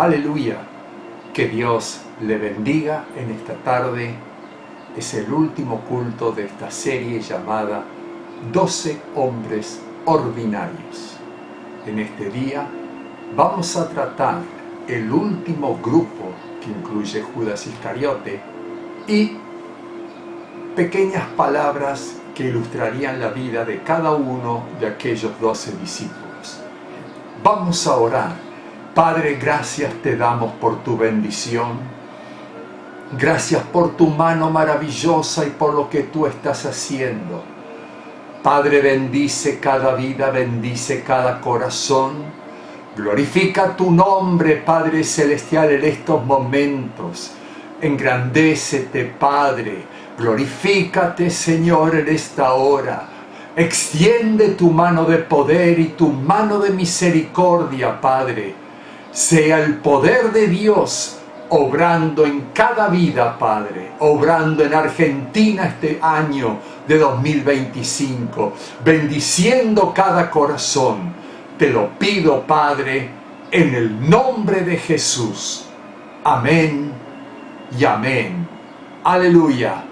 Aleluya. Que Dios le bendiga en esta tarde. Es el último culto de esta serie llamada 12 hombres ordinarios. En este día vamos a tratar el último grupo que incluye Judas Iscariote y pequeñas palabras que ilustrarían la vida de cada uno de aquellos 12 discípulos. Vamos a orar. Padre, gracias te damos por tu bendición. Gracias por tu mano maravillosa y por lo que tú estás haciendo. Padre, bendice cada vida, bendice cada corazón. Glorifica tu nombre, Padre Celestial, en estos momentos. Engrandécete, Padre. Glorifícate, Señor, en esta hora. Extiende tu mano de poder y tu mano de misericordia, Padre. Sea el poder de Dios obrando en cada vida, Padre, obrando en Argentina este año de 2025, bendiciendo cada corazón. Te lo pido, Padre, en el nombre de Jesús. Amén y amén. Aleluya.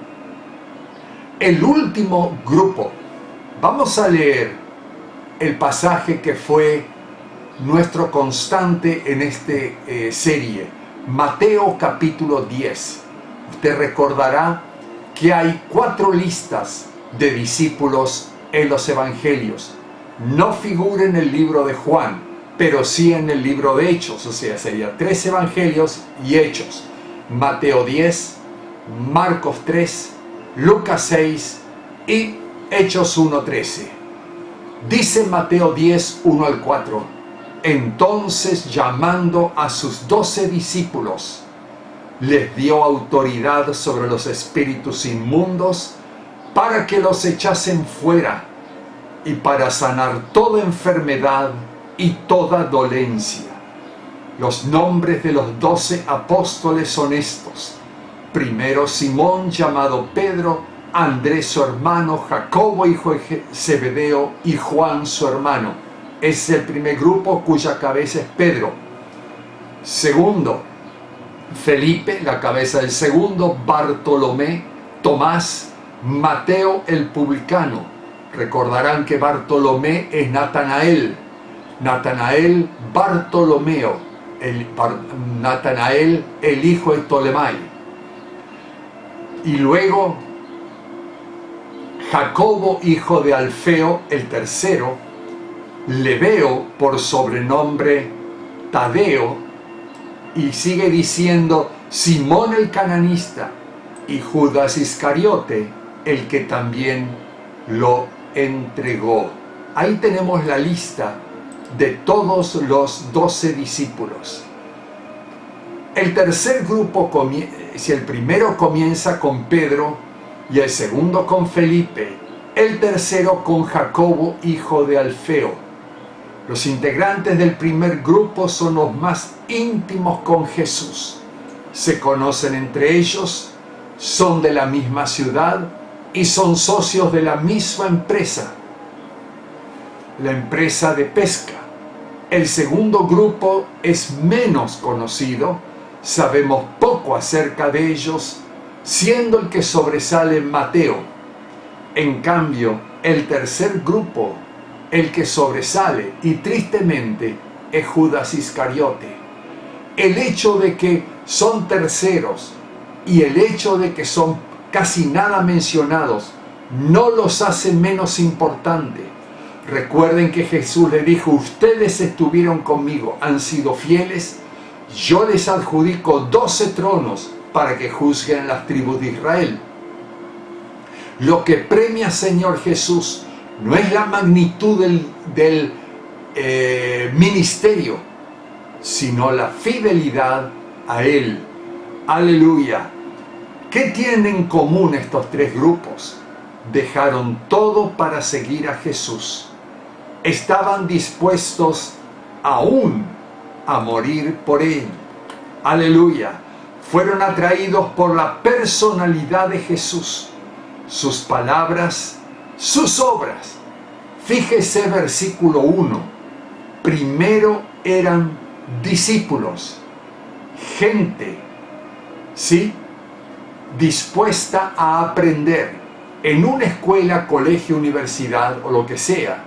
El último grupo. Vamos a leer el pasaje que fue nuestro constante en esta serie, Mateo capítulo 10. Usted recordará que hay 4 listas de discípulos en los evangelios. No figura en el libro de Juan, pero sí en el libro de Hechos, o sea, sería 3 evangelios y Hechos. Mateo 10, Marcos 3, Lucas 6 y Hechos 1:13. Dice Mateo 10, 1 al 4. Entonces, llamando a sus 12 discípulos, les dio autoridad sobre los espíritus inmundos para que los echasen fuera y para sanar toda enfermedad y toda dolencia. Los nombres de los 12 apóstoles son estos. Primero, Simón, llamado Pedro, Andrés su hermano, Jacobo hijo de Zebedeo y Juan su hermano. Es el primer grupo cuya cabeza es Pedro. Segundo, Felipe, la cabeza del segundo, Bartolomé, Tomás, Mateo el publicano. Recordarán que Bartolomé es Natanael. Natanael, Bartolomeo, Natanael el hijo de Ptolomai. Y luego Jacobo hijo de Alfeo, el tercero, Lebeo por sobrenombre Tadeo, y sigue diciendo Simón el cananista y Judas Iscariote, el que también lo entregó. Ahí tenemos la lista de todos los 12 discípulos. El tercer grupo, si el primero comienza con Pedro y el segundo con Felipe, el tercero con Jacobo hijo de Alfeo. Los integrantes del primer grupo son los más íntimos con Jesús. Se conocen entre ellos, son de la misma ciudad y son socios de la misma empresa, la empresa de pesca. El segundo grupo es menos conocido, sabemos poco acerca de ellos, siendo el que sobresale Mateo. En cambio, el tercer grupo, el que sobresale, y tristemente, es Judas Iscariote. El hecho de que son terceros y el hecho de que son casi nada mencionados no los hace menos importantes. Recuerden que Jesús le dijo: ustedes estuvieron conmigo, han sido fieles, yo les adjudico 12 tronos para que juzguen las tribus de Israel. Lo que premia, Señor Jesús, no es la magnitud del ministerio, sino la fidelidad a Él. Aleluya. ¿Qué tienen en común estos 3 grupos? Dejaron todo para seguir a Jesús. Estaban dispuestos aún a morir por Él. Aleluya. Fueron atraídos por la personalidad de Jesús, sus palabras, sus obras. Fíjese versículo 1. Primero eran discípulos, gente, ¿sí?, dispuesta a aprender en una escuela, colegio, universidad o lo que sea,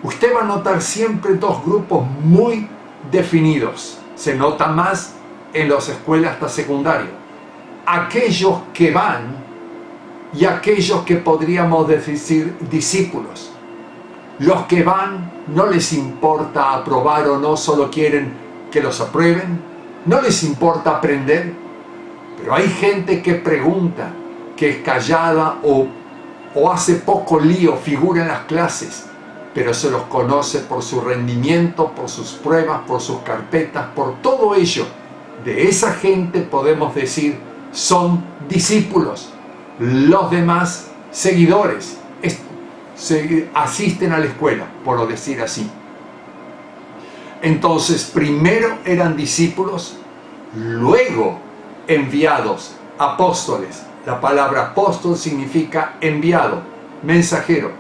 usted va a notar siempre dos grupos muy definidos. Se nota más en las escuelas hasta secundario. Aquellos que van y aquellos que podríamos decir discípulos. Los que van no les importa aprobar o no, solo quieren que los aprueben. No les importa aprender. Pero hay gente que pregunta, que es callada o hace poco lío, figura en las clases, pero se los conoce por su rendimiento, por sus pruebas, por sus carpetas, por todo ello. De esa gente podemos decir, son discípulos. Los demás, seguidores, asisten a la escuela, por decir así. Entonces, primero eran discípulos, luego enviados, apóstoles. La palabra apóstol significa enviado, mensajero.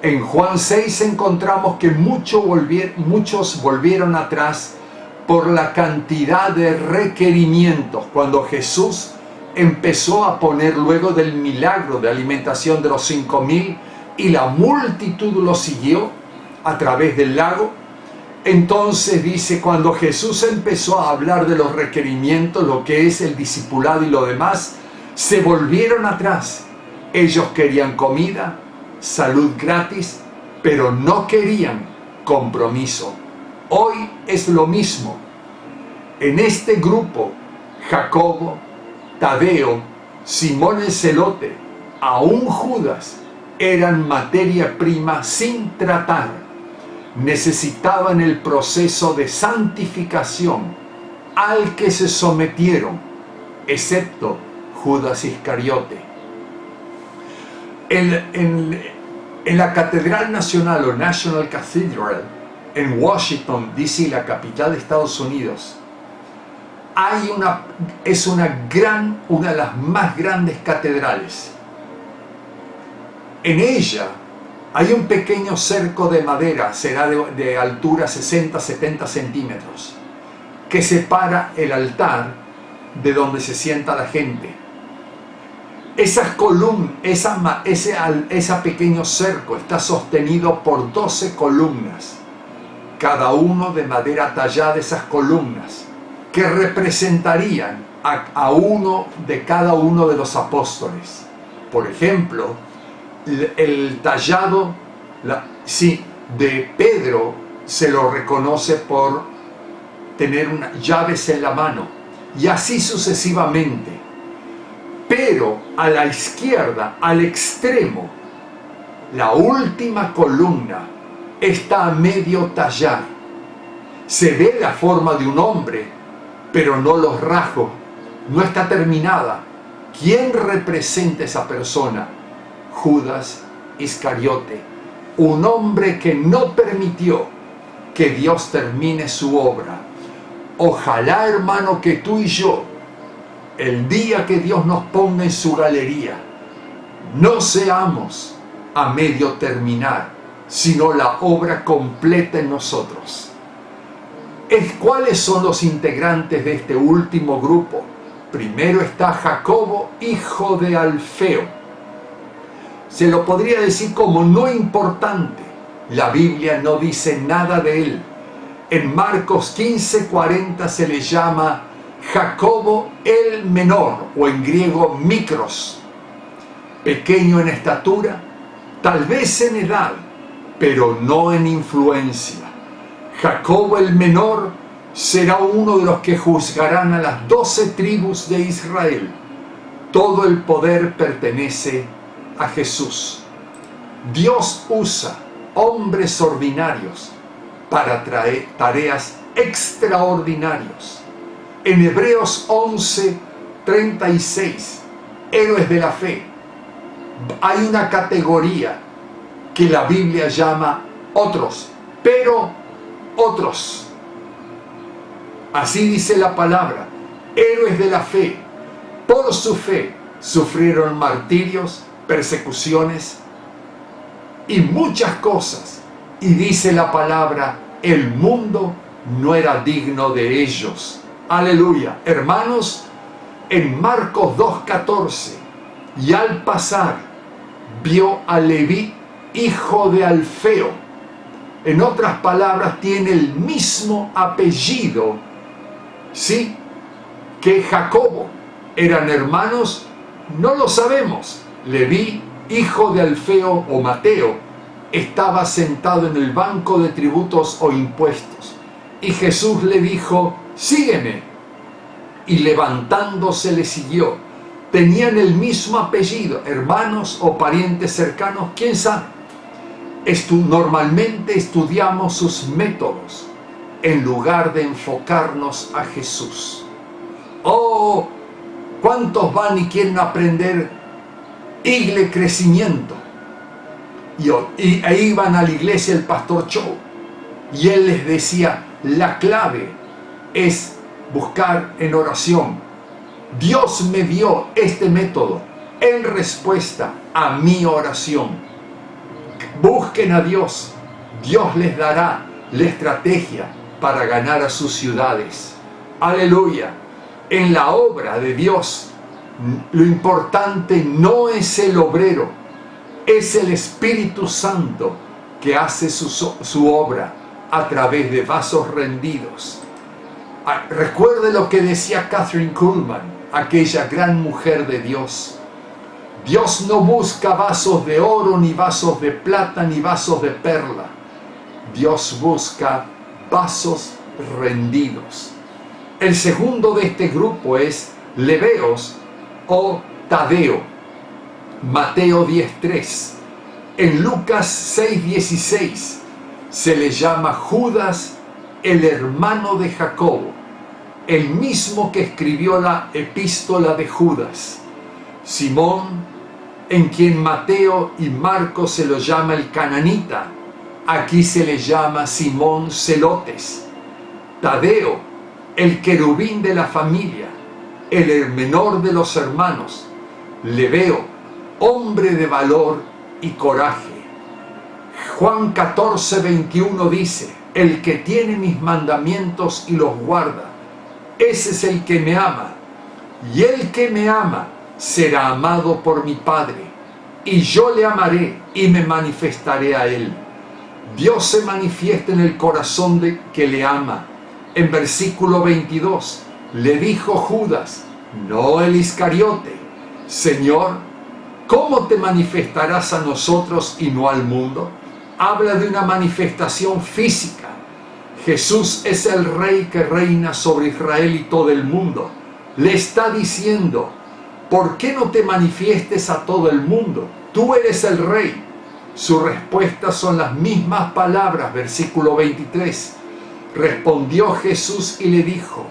En Juan 6 encontramos que muchos volvieron atrás por la cantidad de requerimientos cuando Jesús empezó a poner, luego del milagro de alimentación de los 5.000 y la multitud lo siguió a través del lago. Entonces dice, cuando Jesús empezó a hablar de los requerimientos, lo que es el discipulado y lo demás, se volvieron atrás. Ellos querían comida, salud gratis, pero no querían compromiso. Hoy es lo mismo. En este grupo, Jacobo, Tadeo, Simón el Celote, aún Judas, eran materia prima sin tratar. Necesitaban el proceso de santificación al que se sometieron, excepto Judas Iscariote. En la Catedral Nacional o National Cathedral en Washington, D.C., la capital de Estados Unidos, es una de las más grandes catedrales. En ella hay un pequeño cerco de madera, será de altura 60-70 centímetros, que separa el altar de donde se sienta la gente. Esas columnas, ese pequeño cerco está sostenido por 12 columnas, cada uno de madera tallada. Esas columnas que representarían a uno de cada uno de los apóstoles. Por ejemplo, el tallado de Pedro se lo reconoce por tener llaves en la mano, y así sucesivamente. Pero a la izquierda, al extremo, la última columna está a medio tallar. Se ve la forma de un hombre, pero no los rasgos, no está terminada. ¿Quién representa a esa persona? Judas Iscariote, un hombre que no permitió que Dios termine su obra. Ojalá, hermano, que tú y yo, el día que Dios nos ponga en su galería, no seamos a medio terminar, sino la obra completa en nosotros. ¿Cuáles son los integrantes de este último grupo? Primero está Jacobo, hijo de Alfeo. Se lo podría decir como no importante. La Biblia no dice nada de él. En Marcos 15:40 se le llama Jacobo el menor, o en griego Mikros. Pequeño en estatura, tal vez en edad, pero no en influencia. Jacobo el menor será uno de los que juzgarán a las 12 tribus de Israel. Todo el poder pertenece a Jesús. Dios usa hombres ordinarios para traer tareas extraordinarias. En Hebreos 11:36, héroes de la fe, hay una categoría que la Biblia llama otros, pero otros. Así dice la palabra, héroes de la fe. Por su fe sufrieron martirios, persecuciones y muchas cosas. Y dice la palabra, el mundo no era digno de ellos. Aleluya. Hermanos, en Marcos 2:14, y al pasar vio a Leví, hijo de Alfeo. En otras palabras, tiene el mismo apellido, ¿sí?, que Jacobo. ¿Eran hermanos? No lo sabemos. Leví, hijo de Alfeo o Mateo, estaba sentado en el banco de tributos o impuestos. Y Jesús le dijo: sígueme. Y levantándose le siguió. Tenían el mismo apellido, hermanos o parientes cercanos, quién sabe. Normalmente estudiamos sus métodos en lugar de enfocarnos a Jesús. Oh, ¿cuántos van y quieren aprender crecimiento? Y iban a la iglesia el pastor Cho, y él les decía: la clave es buscar en oración. Dios me dio este método en respuesta a mi oración. Busquen a Dios. Dios les dará la estrategia para ganar a sus ciudades. Aleluya. En la obra de Dios, lo importante no es el obrero, es el Espíritu Santo que hace su obra a través de vasos rendidos. Recuerde lo que decía Catherine Kuhlman, aquella gran mujer de Dios. Dios no busca vasos de oro, ni vasos de plata, ni vasos de perla. Dios busca vasos rendidos. El segundo de este grupo es Leveos o Tadeo. Mateo 10:3. En Lucas 6:16 se le llama Judas, el hermano de Jacobo, el mismo que escribió la epístola de Judas. Simón, en quien Mateo y Marcos se lo llama el cananita, aquí se le llama Simón Celotes. Tadeo, el querubín de la familia, el menor de los hermanos. Leveo, hombre de valor y coraje. Juan 14:21 dice: el que tiene mis mandamientos y los guarda, ese es el que me ama. Y el que me ama será amado por mi Padre, y yo le amaré y me manifestaré a él. Dios se manifiesta en el corazón de que le ama. En versículo 22 le dijo Judas, no el Iscariote: Señor, ¿cómo te manifestarás a nosotros y no al mundo? Habla de una manifestación física. Jesús es el Rey que reina sobre Israel y todo el mundo. Le está diciendo: ¿por qué no te manifiestes a todo el mundo? Tú eres el Rey. Su respuesta son las mismas palabras, versículo 23. Respondió Jesús y le dijo: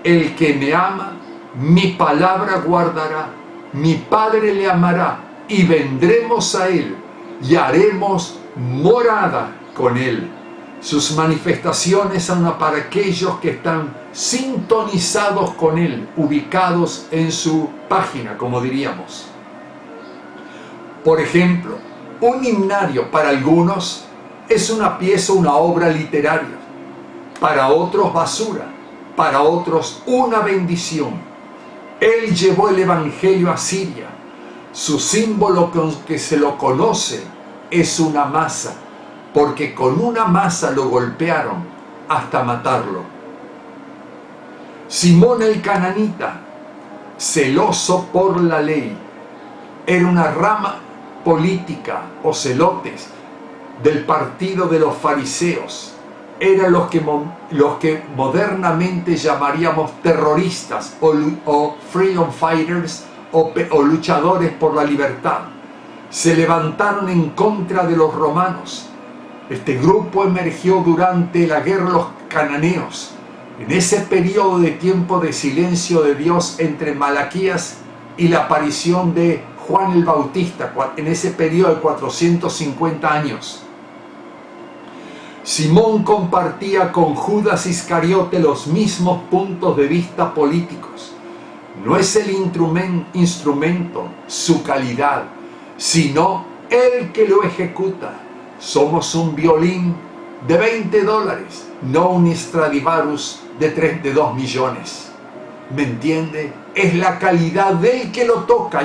el que me ama, mi palabra guardará, mi Padre le amará, y vendremos a él, y haremos morada con él. Sus manifestaciones son para aquellos que están sintonizados con él, ubicados en su página, como diríamos. Por ejemplo, un himnario para algunos es una pieza, una obra literaria, para otros basura, para otros una bendición. Él llevó el evangelio a Siria. Su símbolo con que se lo conoce es una masa, porque con una masa lo golpearon hasta matarlo. Simón el cananita, celoso por la ley, era una rama política o celotes del partido de los fariseos. Eran los que modernamente llamaríamos terroristas o freedom fighters o luchadores por la libertad. Se levantaron en contra de los romanos. Este grupo emergió durante la guerra de los cananeos, en ese periodo de tiempo de silencio de Dios entre Malaquías y la aparición de Juan el Bautista, en ese periodo de 450 años. Simón compartía con Judas Iscariote los mismos puntos de vista políticos. No es el instrumento, su calidad, sino el que lo ejecuta. Somos un violín de $20, no un Stradivarius de 2 millones. ¿Me entiende? Es la calidad del que lo toca.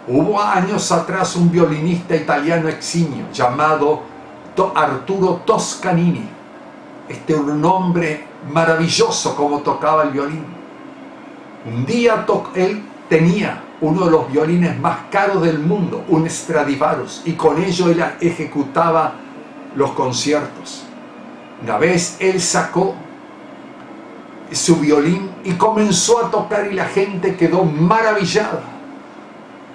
Hubo años atrás un violinista italiano eximio llamado Arturo Toscanini. Un hombre maravilloso como tocaba el violín. Un día él tenía uno de los violines más caros del mundo, un Stradivarius, y con ello él ejecutaba los conciertos. Una vez él sacó su violín y comenzó a tocar y la gente quedó maravillada.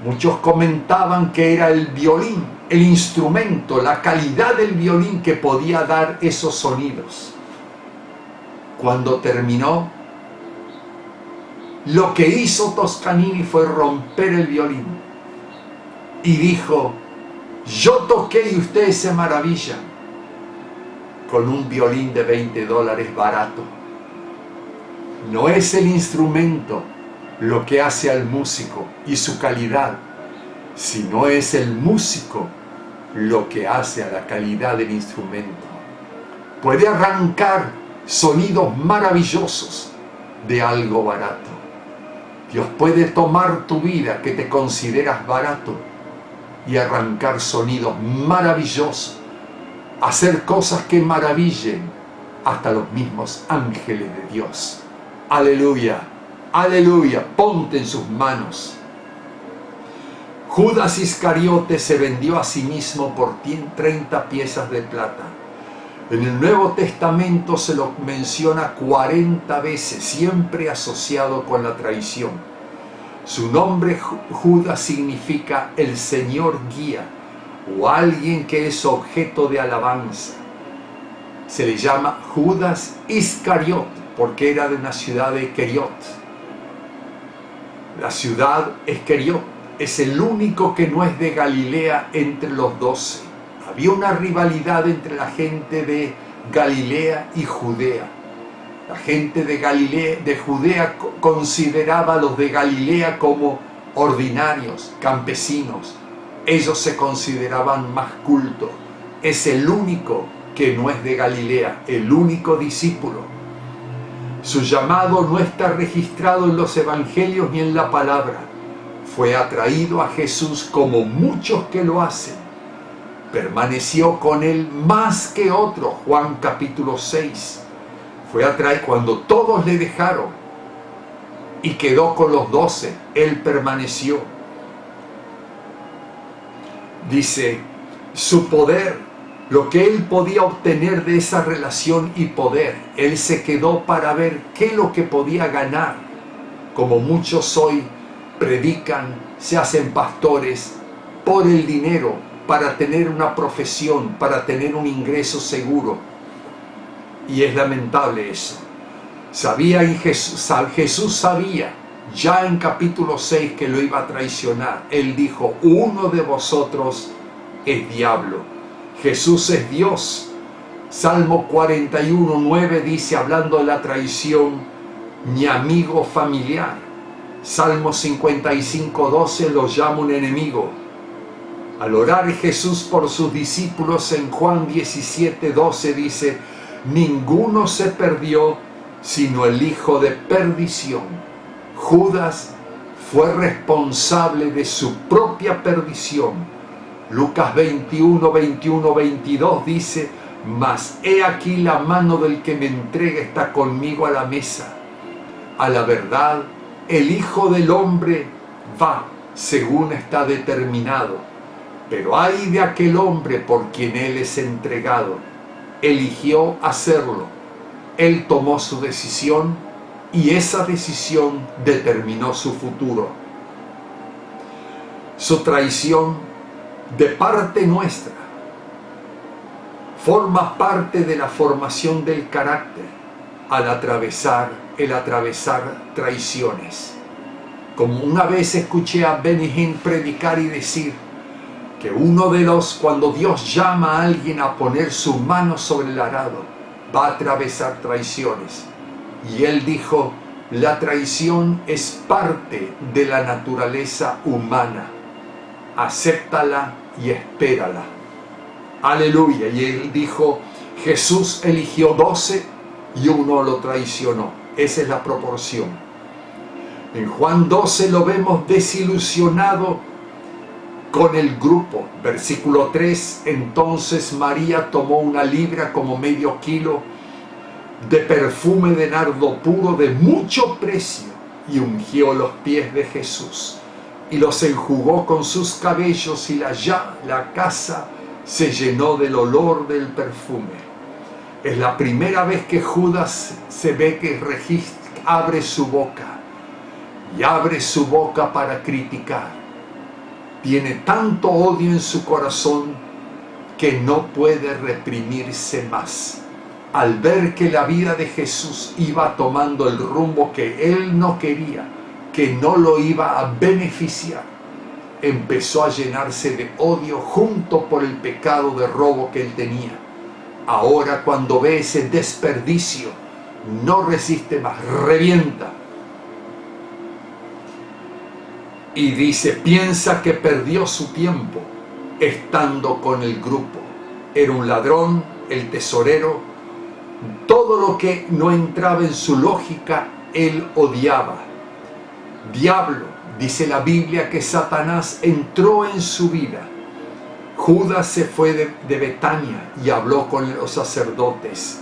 Muchos comentaban que era el violín, el instrumento, la calidad del violín que podía dar esos sonidos. Cuando terminó, lo que hizo Toscanini fue romper el violín y dijo: yo toqué y ustedes se maravillan con un violín de $20 barato. No es el instrumento lo que hace al músico y su calidad, sino es el músico lo que hace a la calidad del instrumento. Puede arrancar sonidos maravillosos de algo barato. Dios puede tomar tu vida que te consideras barato y arrancar sonidos maravillosos, hacer cosas que maravillen hasta los mismos ángeles de Dios. Aleluya, aleluya, ponte en sus manos. Judas Iscariote se vendió a sí mismo por 30 piezas de plata. En el Nuevo Testamento se lo menciona 40 veces, siempre asociado con la traición. Su nombre Judas significa el Señor guía, o alguien que es objeto de alabanza. Se le llama Judas Iscariot porque era de una ciudad de Queriot. La ciudad es Queriot, es el único que no es de Galilea entre los 12. Había una rivalidad entre la gente de Galilea y Judea. La gente de Judea consideraba a los de Galilea como ordinarios, campesinos. Ellos se consideraban más cultos. Es el único que no es de Galilea, el único discípulo. Su llamado no está registrado en los evangelios ni en la palabra. Fue atraído a Jesús como muchos que lo hacen. Permaneció con él más que otros, Juan capítulo 6. Fue atraído cuando todos le dejaron y quedó con los 12. Él permaneció. Dice, su poder, lo que él podía obtener de esa relación y poder, él se quedó para ver qué es lo que podía ganar. Como muchos hoy predican, se hacen pastores por el dinero, para tener una profesión, para tener un ingreso seguro. Y es lamentable eso. Jesús sabía ya en capítulo 6 que lo iba a traicionar. Él dijo, uno de vosotros es diablo. Jesús es Dios. Salmo 41:9 dice, hablando de la traición, mi amigo familiar. Salmo 55:12 lo llama un enemigo. Al orar Jesús por sus discípulos en Juan 17:12 dice, ninguno se perdió sino el hijo de perdición. Judas fue responsable de su propia perdición. Lucas 21:22 dice, mas he aquí la mano del que me entrega está conmigo a la mesa. A la verdad, el Hijo del Hombre va según está determinado, pero ay de aquel hombre por quien él es entregado. Eligió hacerlo. Él tomó su decisión y esa decisión determinó su futuro. Su traición de parte nuestra forma parte de la formación del carácter al atravesar traiciones. Como una vez escuché a Benny Hinn predicar y decir que cuando Dios llama a alguien a poner su mano sobre el arado, va a atravesar traiciones. Y él dijo, la traición es parte de la naturaleza humana. Acéptala y espérala. Aleluya. Y él dijo, Jesús eligió 12 y uno lo traicionó. Esa es la proporción. En Juan 12 lo vemos desilusionado con el grupo. Versículo 3, entonces María tomó 1 libra, como medio kilo, de perfume de nardo puro de mucho precio, y ungió los pies de Jesús, y los enjugó con sus cabellos, y la casa se llenó del olor del perfume. Es la primera vez que Judas se ve que abre su boca, y abre su boca para criticar. Tiene tanto odio en su corazón que no puede reprimirse más. Al ver que la vida de Jesús iba tomando el rumbo que él no quería, que no lo iba a beneficiar, empezó a llenarse de odio junto por el pecado de robo que él tenía. Ahora, cuando ve ese desperdicio, no resiste más, revienta. Y dice, piensa que perdió su tiempo estando con el grupo. Era un ladrón, el tesorero. Todo lo que no entraba en su lógica, él odiaba. Diablo, dice la Biblia que Satanás entró en su vida. Judas se fue de Betania y habló con los sacerdotes.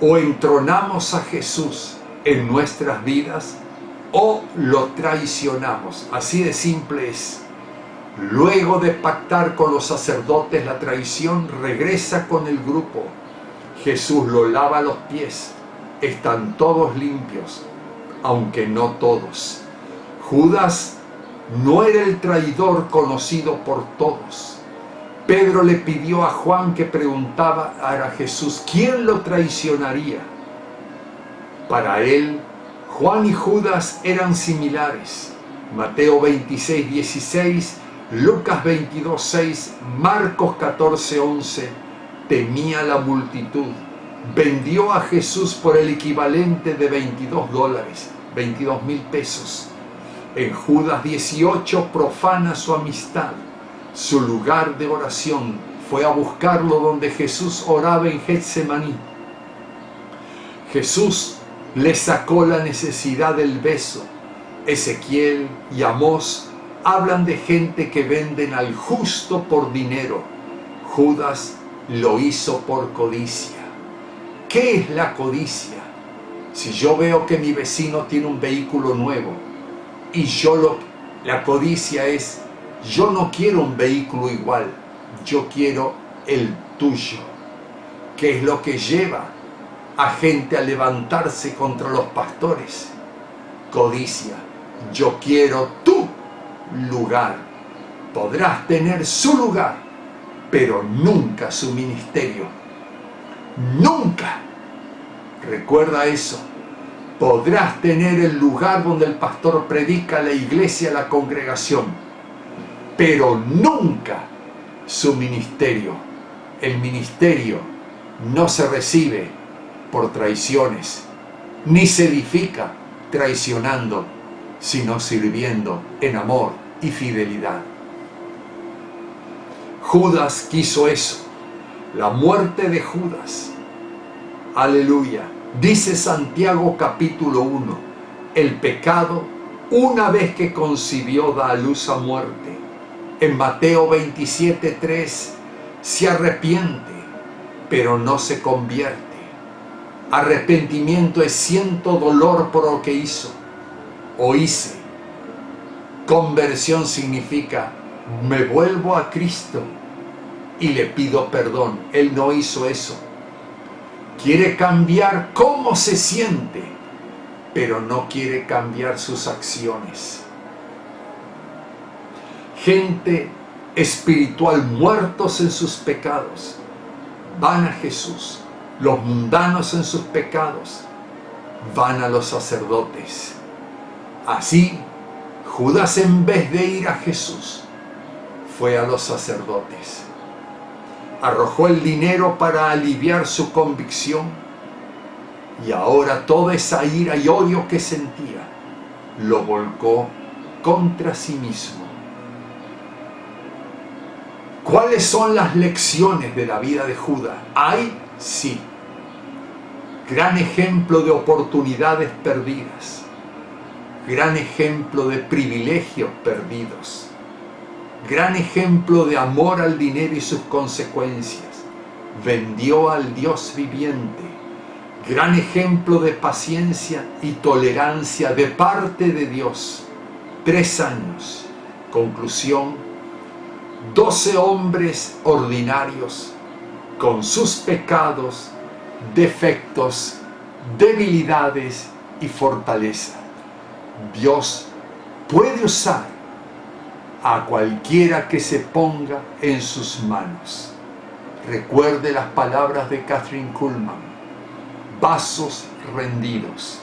O entronamos a Jesús en nuestras vidas, o lo traicionamos. Así de simple es. Luego de pactar con los sacerdotes la traición, regresa con el grupo. Jesús lo lava los pies. Están todos limpios, aunque no todos. Judas no era el traidor conocido por todos. Pedro le pidió a Juan que preguntaba a Jesús quién lo traicionaría. Para él, Juan y Judas eran similares. Mateo 26, 16, Lucas 22, 6, Marcos 14, 11. Temía la multitud. Vendió a Jesús por el equivalente de $22, 22,000 pesos. En Judas 18 profana su amistad, su lugar de oración. Fue a buscarlo donde Jesús oraba en Getsemaní. Jesús le sacó la necesidad del beso. Ezequiel y Amós hablan de gente que venden al justo por dinero. Judas lo hizo por codicia. ¿Qué es la codicia? Si yo veo que mi vecino tiene un vehículo nuevo y la codicia es, yo no quiero un vehículo igual, yo quiero el tuyo. ¿Qué es lo que lleva a gente a levantarse contra los pastores? Codicia. Yo quiero tu lugar. Podrás tener su lugar, pero nunca su ministerio. Nunca. Recuerda eso. Podrás tener el lugar donde el pastor predica, la iglesia, la congregación, pero nunca su ministerio. El ministerio no se recibe por traiciones, ni se edifica traicionando, sino sirviendo en amor y fidelidad. Judas quiso eso, la muerte de Judas. Aleluya. Dice Santiago capítulo 1, el pecado, una vez que concibió, da a luz a muerte. En Mateo 27:3, se arrepiente, pero no se convierte. Arrepentimiento es siento dolor por lo que hizo o hice. Conversión significa me vuelvo a Cristo y le pido perdón. Él no hizo eso. Quiere cambiar cómo se siente, pero no quiere cambiar sus acciones. Gente espiritual muertos en sus pecados van a Jesús. Los mundanos en sus pecados van a los sacerdotes. Así, Judas, en vez de ir a Jesús, fue a los sacerdotes. Arrojó el dinero para aliviar su convicción, y ahora toda esa ira y odio que sentía lo volcó contra sí mismo. ¿Cuáles son las lecciones de la vida de Judas? Hay, sí, gran ejemplo de oportunidades perdidas, gran ejemplo de privilegios perdidos, gran ejemplo de amor al dinero y sus consecuencias. Vendió al Dios viviente. Gran ejemplo de paciencia y tolerancia de parte de Dios. 3 años. Conclusión: 12 hombres ordinarios con sus pecados, defectos, debilidades y fortaleza. Dios puede usar a cualquiera que se ponga en sus manos. Recuerde las palabras de Kathryn Kuhlman: vasos rendidos.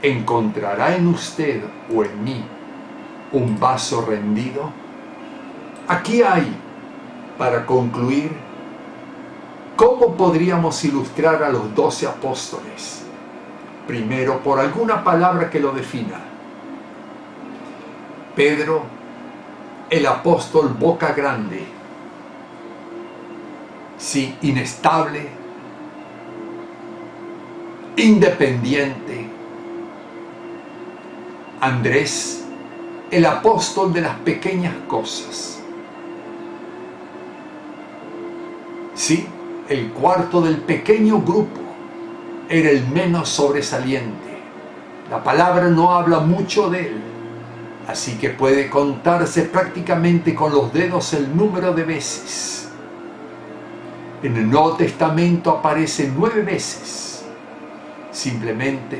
¿Encontrará en usted o en mí un vaso rendido? Aquí hay, para concluir, ¿cómo podríamos ilustrar a los 12 apóstoles? Primero, por alguna palabra que lo defina. Pedro, el apóstol boca grande, sí, inestable, independiente. Andrés, el apóstol de las pequeñas cosas. Sí, el cuarto del pequeño grupo, era el menos sobresaliente. La palabra no habla mucho de él, así que puede contarse prácticamente con los dedos el número de veces. En el Nuevo Testamento aparece 9 veces, simplemente,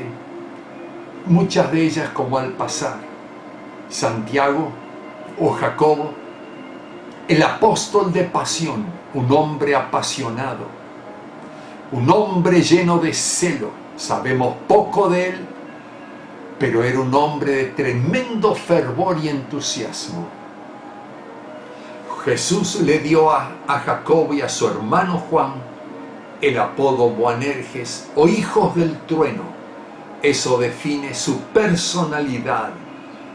muchas de ellas como al pasar. Santiago o Jacobo, el apóstol de pasión, un hombre apasionado, un hombre lleno de celo. Sabemos poco de él, pero era un hombre de tremendo fervor y entusiasmo. Jesús le dio a Jacobo y a su hermano Juan el apodo Boanerges o hijos del trueno. Eso define su personalidad: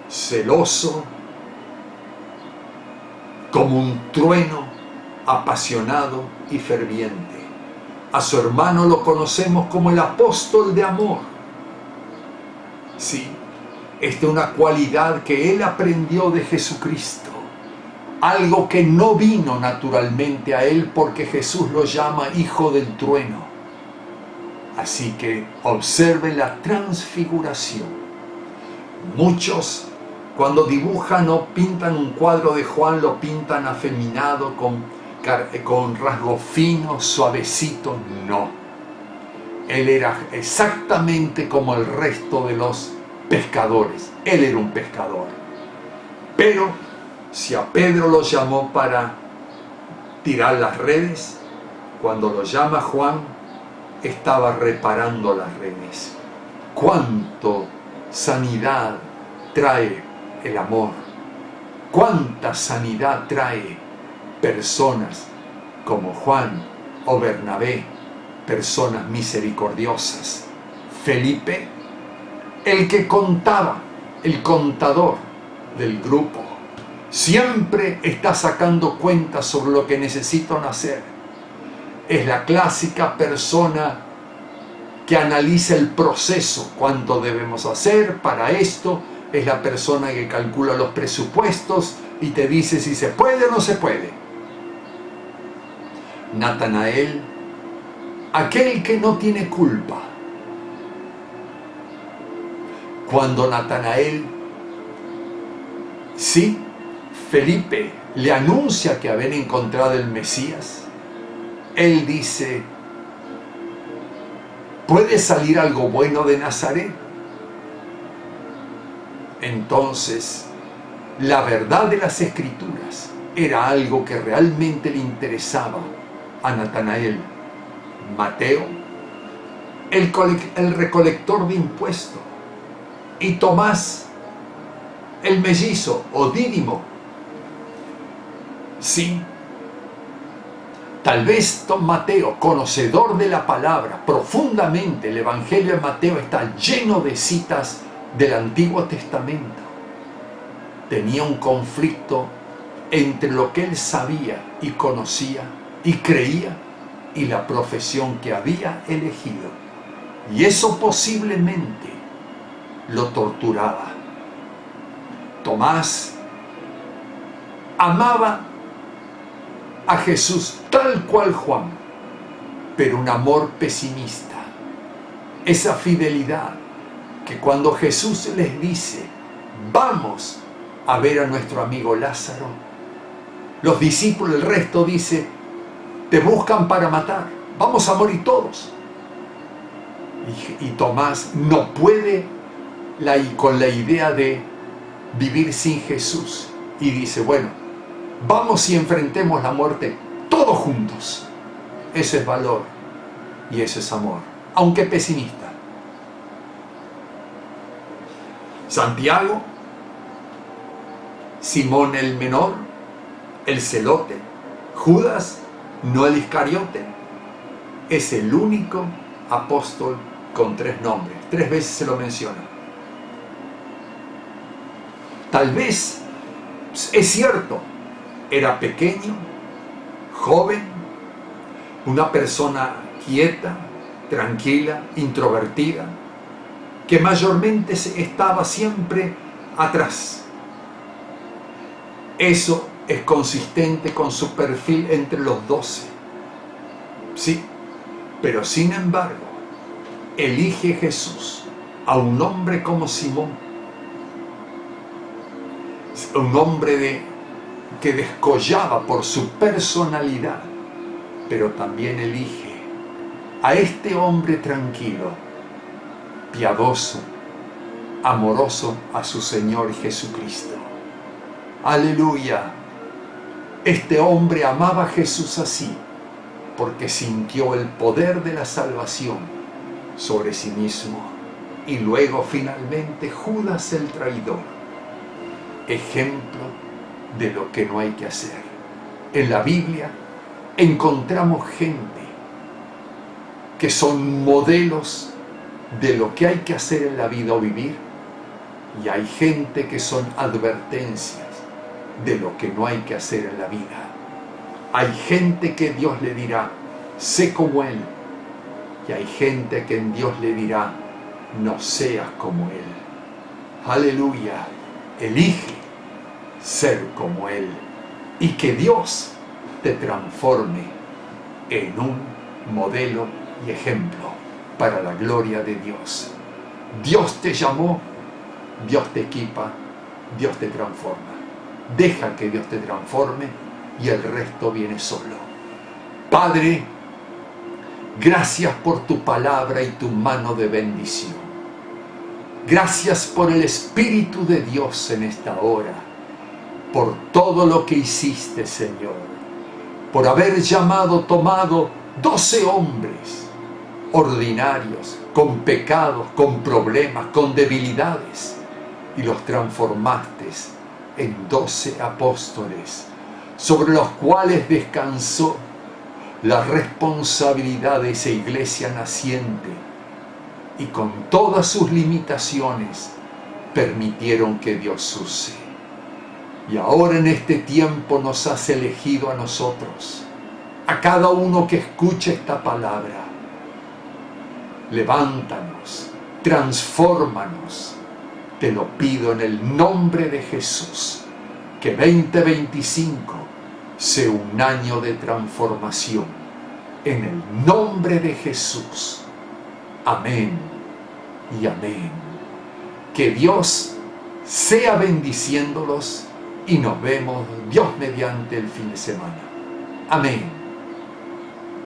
celoso, como un trueno, apasionado y ferviente. A su hermano lo conocemos como el apóstol de amor. Sí, esta es una cualidad que él aprendió de Jesucristo, algo que no vino naturalmente a él porque Jesús lo llama hijo del trueno. Así que observen la transfiguración. Muchos, cuando dibujan o pintan un cuadro de Juan, lo pintan afeminado, con rasgos finos, suavecitos. No. Él era exactamente como el resto de los pescadores. Él era un pescador. Pero si a Pedro lo llamó para tirar las redes, cuando lo llama Juan, estaba reparando las redes. ¡Cuánto sanidad trae el amor! ¡Cuánta sanidad trae personas como Juan o Bernabé, personas misericordiosas! Felipe, el que contaba, el contador del grupo, siempre está sacando cuentas sobre lo que necesitan hacer. Es la clásica persona que analiza el proceso, cuánto debemos hacer para esto. Es la persona que calcula los presupuestos y te dice si se puede o no se puede. Natanael, aquel que no tiene culpa. Cuando Natanael, sí, Felipe le anuncia que habían encontrado el Mesías, él dice: ¿puede salir algo bueno de Nazaret? Entonces, la verdad de las Escrituras era algo que realmente le interesaba a Natanael. Mateo, el recolector de impuestos, y Tomás, el mellizo o Dídimo. Sí, tal vez Mateo, conocedor de la palabra profundamente, el Evangelio de Mateo está lleno de citas del Antiguo Testamento. Tenía un conflicto entre lo que él sabía y conocía y creía y la profesión que había elegido. Y eso posiblemente lo torturaba. Tomás amaba a Jesús tal cual Juan, pero un amor pesimista. Esa fidelidad que cuando Jesús les dice, vamos a ver a nuestro amigo Lázaro, los discípulos, el resto dice, te buscan para matar, vamos a morir todos. Y Tomás no puede con la idea de vivir sin Jesús. Y dice, bueno, vamos y enfrentemos la muerte todos juntos. Ese es valor y ese es amor, aunque pesimista. Santiago, Simón el menor, el celote, Judas, no el Iscariote, es el único apóstol con 3 nombres. 3 veces se lo menciona. Tal vez, es cierto, era pequeño, joven, una persona quieta, tranquila, introvertida, que mayormente estaba siempre atrás. Eso es consistente con su perfil entre los 12. Sí, pero sin embargo, elige Jesús a un hombre como Simón, un hombre que descollaba por su personalidad, pero también elige a este hombre tranquilo, piadoso, amoroso a su Señor Jesucristo. ¡Aleluya! Este hombre amaba a Jesús así, porque sintió el poder de la salvación sobre sí mismo. Y luego finalmente Judas el traidor, ejemplo de lo que no hay que hacer. En la Biblia encontramos gente que son modelos de lo que hay que hacer en la vida o vivir, y hay gente que son advertencias de lo que no hay que hacer en la vida. Hay gente que Dios le dirá, sé como Él, y hay gente que en Dios le dirá, no seas como Él. Aleluya, elige ser como Él, y que Dios te transforme en un modelo y ejemplo para la gloria de Dios. Dios te llamó, Dios te equipa, Dios te transforma. Deja que Dios te transforme y el resto viene solo. Padre, gracias por tu palabra y tu mano de bendición. Gracias por el Espíritu de Dios en esta hora, por todo lo que hiciste, Señor, por haber tomado 12 hombres ordinarios, con pecados, con problemas, con debilidades, y los transformaste en 12 apóstoles, sobre los cuales descansó la responsabilidad de esa iglesia naciente, y con todas sus limitaciones permitieron que Dios use. Y ahora en este tiempo nos has elegido a nosotros, a cada uno que escuche esta palabra. Levántanos, transfórmanos, te lo pido en el nombre de Jesús, que 2025 sea un año de transformación, en el nombre de Jesús. Amén y amén. Que Dios sea bendiciéndolos y nos vemos, Dios mediante, el fin de semana. Amén.